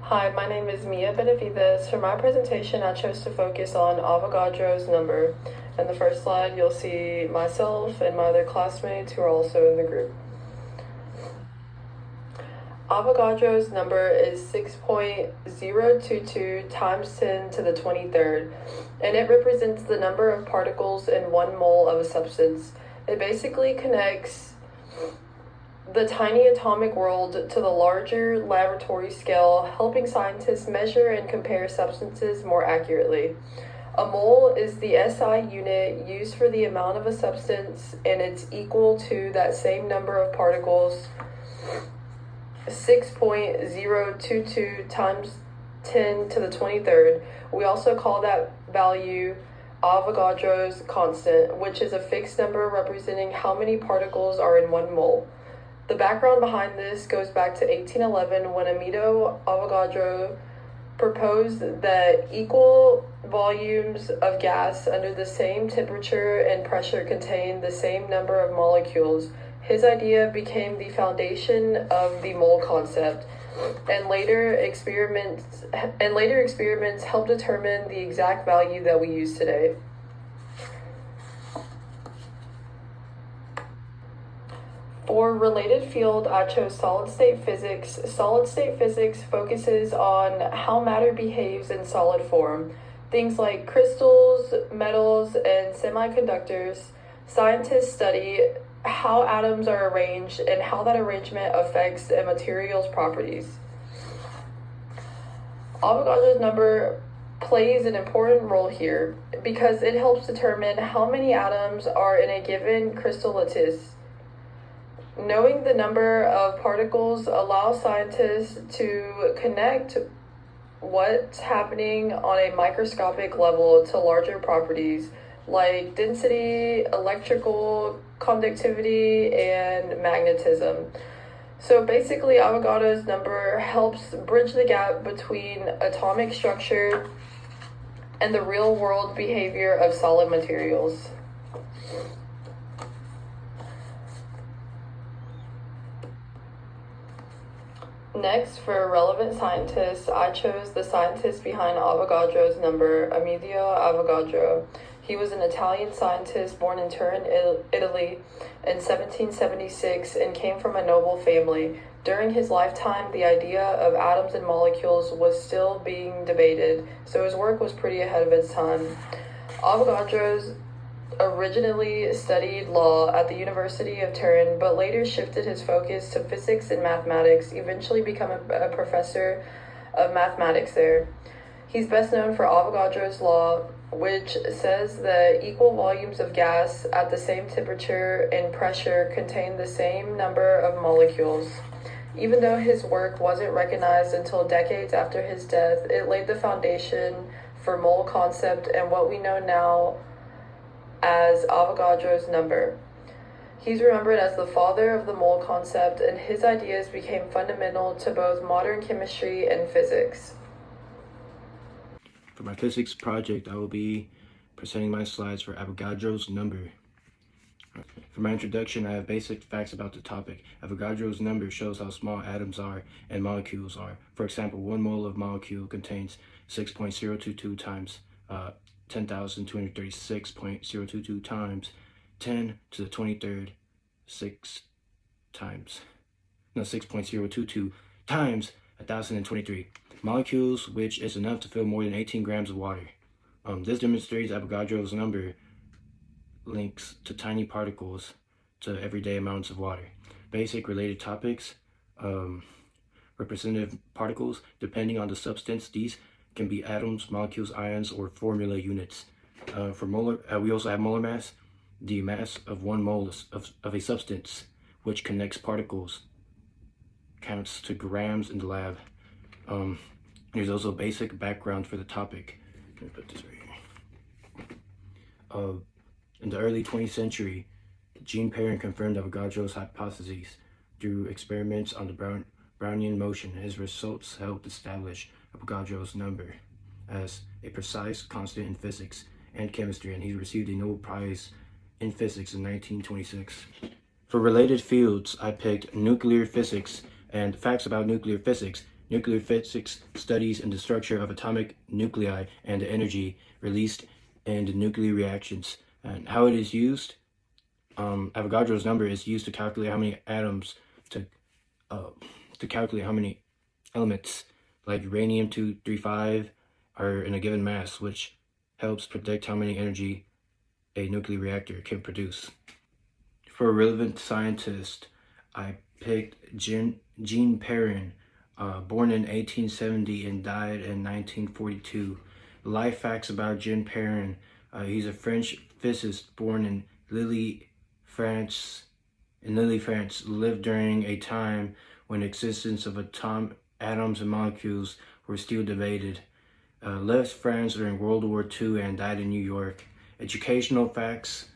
Hi, my name is Mia Benavides. For my presentation, I chose to focus on Avogadro's number. In the first slide, you'll see myself and my other classmates who are also in the group. Avogadro's number is 6.022 times 10 to the 23rd, and it represents the number of particles in 1 mole of a substance. It basically connects the tiny atomic world to the larger laboratory scale, helping scientists measure and compare substances more accurately. A mole is the SI unit used for the amount of a substance, and it's equal to that same number of particles, 6.022 times 10 to the 23rd. We also call that value Avogadro's constant, which is a fixed number representing how many particles are in 1 mole. The background behind this goes back to 1811 when Amito Avogadro proposed that equal volumes of gas under the same temperature and pressure contain the same number of molecules. His idea became the foundation of the mole concept, and later experiments helped determine the exact value that we use today. For related field, I chose solid state physics. Solid state physics focuses on how matter behaves in solid form. Things like crystals, metals, and semiconductors. Scientists study how atoms are arranged and how that arrangement affects a material's properties. Avogadro's number plays an important role here because it helps determine how many atoms are in a given crystal lattice. Knowing the number of particles allows scientists to connect what's happening on a microscopic level to larger properties like density, electrical conductivity, and magnetism. So basically, Avogadro's number helps bridge the gap between atomic structure and the real-world behavior of solid materials. Next, for relevant scientists, I chose the scientist behind Avogadro's number, Amedeo Avogadro. He was an Italian scientist born in Turin, Italy in 1776 and came from a noble family. During his lifetime, the idea of atoms and molecules was still being debated, so his work was pretty ahead of its time. Avogadro's originally studied law at the University of Turin, but later shifted his focus to physics and mathematics, eventually becoming a professor of mathematics there. He's best known for Avogadro's law, which says that equal volumes of gas at the same temperature and pressure contain the same number of molecules. Even though his work wasn't recognized until decades after his death, it laid the foundation for mole concept and what we know now as Avogadro's number. He's remembered as the father of the mole concept, and his ideas became fundamental to both modern chemistry and physics. For my physics project, I will be presenting my slides for Avogadro's number. For my introduction, I have basic facts about the topic. Avogadro's number shows how small atoms are and molecules are. For example, 1 mole of molecule contains 6.022 times 10,236.022 times 10 to the 23rd 6.022 times 1,023 molecules, which is enough to fill more than 18 grams of water. This demonstrates Avogadro's number links to tiny particles to everyday amounts of water. Basic related topics, representative particles, depending on the substance, these can be atoms, molecules, ions, or formula units. For molar, we also have molar mass, the mass of 1 mole of a substance, which connects particles, counts to grams in the lab. There's also basic background for the topic. Let me put this right here. In the early 20th century, Jean Perrin confirmed Avogadro's hypotheses through experiments on the Brownian motion. His results helped establish Avogadro's number as a precise constant in physics and chemistry, and he received a Nobel Prize in physics in 1926. For related fields, I picked nuclear physics and facts about nuclear physics. nuclear physics studies in the structure of atomic nuclei and the energy released in the nuclear reactions. And how it is used, Avogadro's number is used to calculate how many atoms, to calculate how many elements like uranium-235 are in a given mass, which helps predict how many energy a nuclear reactor can produce. For a relevant scientist, I picked Jean Perrin, born in 1870 and died in 1942. Life facts about Jean Perrin: he's a French physicist born in Lille, France. Lived during a time when the existence of atoms and molecules were still debated. Left France during World War II and died in New York. Educational facts: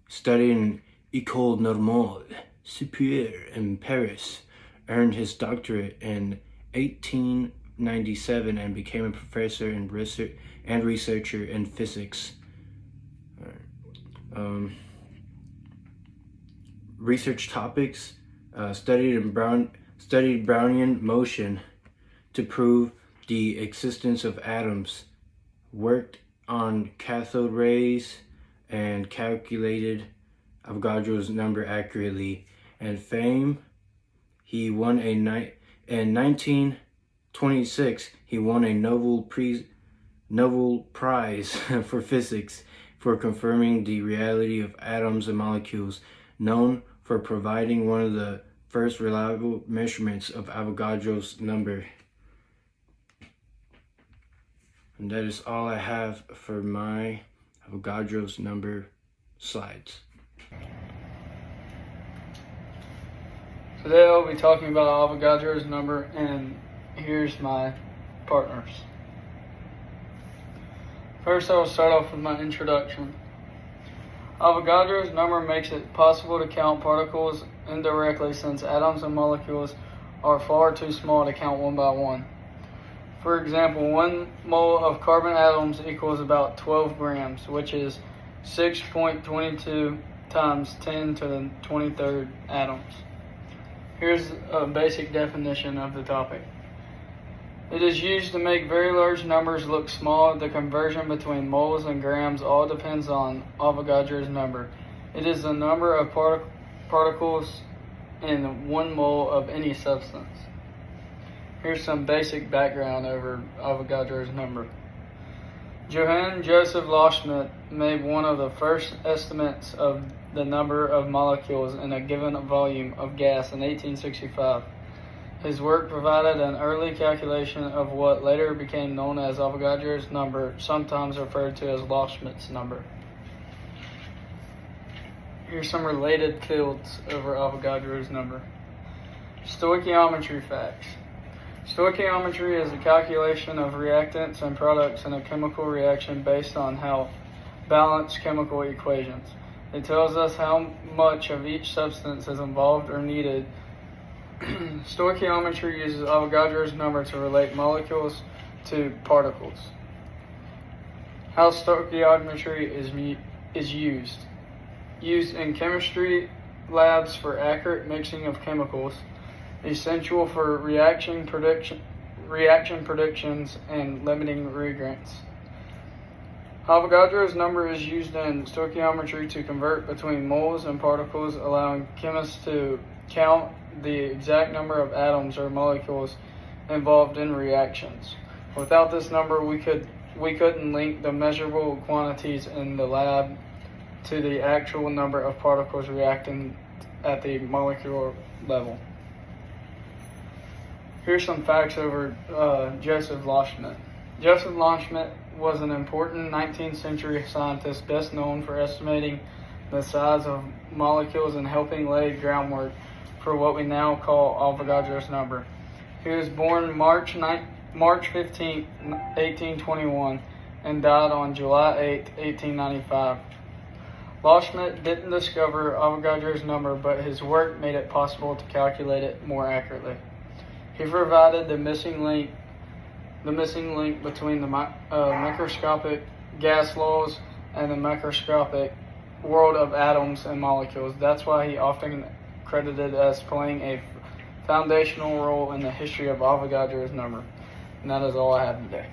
studied in École Normale Supérieure in Paris, earned his doctorate in 1897 and became a professor and researcher in physics. Research topics: studied Brownian motion to prove the existence of atoms, worked on cathode rays, and calculated Avogadro's number accurately. And fame: he won in 1926 he won a Nobel Prize for physics for confirming the reality of atoms and molecules, known for providing one of the first reliable measurements of Avogadro's number. And that is all I have for my Avogadro's number slides. Today I'll be talking about Avogadro's number, and here's my partners. First, I will start off with my introduction. Avogadro's number makes it possible to count particles indirectly, since atoms and molecules are far too small to count one by one. For example, 1 mole of carbon atoms equals about 12 grams, which is 6.22 times 10 to the 23rd atoms. Here's a basic definition of the topic. It is used to make very large numbers look small. The conversion between moles and grams all depends on Avogadro's number. It is the number of particles in 1 mole of any substance. Here's some basic background over Avogadro's number. Johann Joseph Loschmidt made one of the first estimates of the number of molecules in a given volume of gas in 1865. His work provided an early calculation of what later became known as Avogadro's number, sometimes referred to as Loschmidt's number. Here's some related fields over Avogadro's number. Stoichiometry facts. Stoichiometry is a calculation of reactants and products in a chemical reaction based on how balanced chemical equations. It tells us how much of each substance is involved or needed. Stoichiometry uses Avogadro's number to relate molecules to particles. How stoichiometry is used. Used in chemistry labs for accurate mixing of chemicals, essential for reaction predictions and limiting reagents. Avogadro's number is used in stoichiometry to convert between moles and particles, allowing chemists to count the exact number of atoms or molecules involved in reactions. Without this number, we couldn't link the measurable quantities in the lab to the actual number of particles reacting at the molecular level. Here's some facts over Joseph Loschmidt. Joseph Loschmidt was an important 19th century scientist, best known for estimating the size of molecules and helping lay groundwork for what we now call Avogadro's number. He was born March 15, 1821, and died on July 8, 1895. Loschmidt didn't discover Avogadro's number, but his work made it possible to calculate it more accurately. He provided the missing link between the microscopic gas laws and the microscopic world of atoms and molecules. That's why he often credited as playing a foundational role in the history of Avogadro's number. And that is all I have today.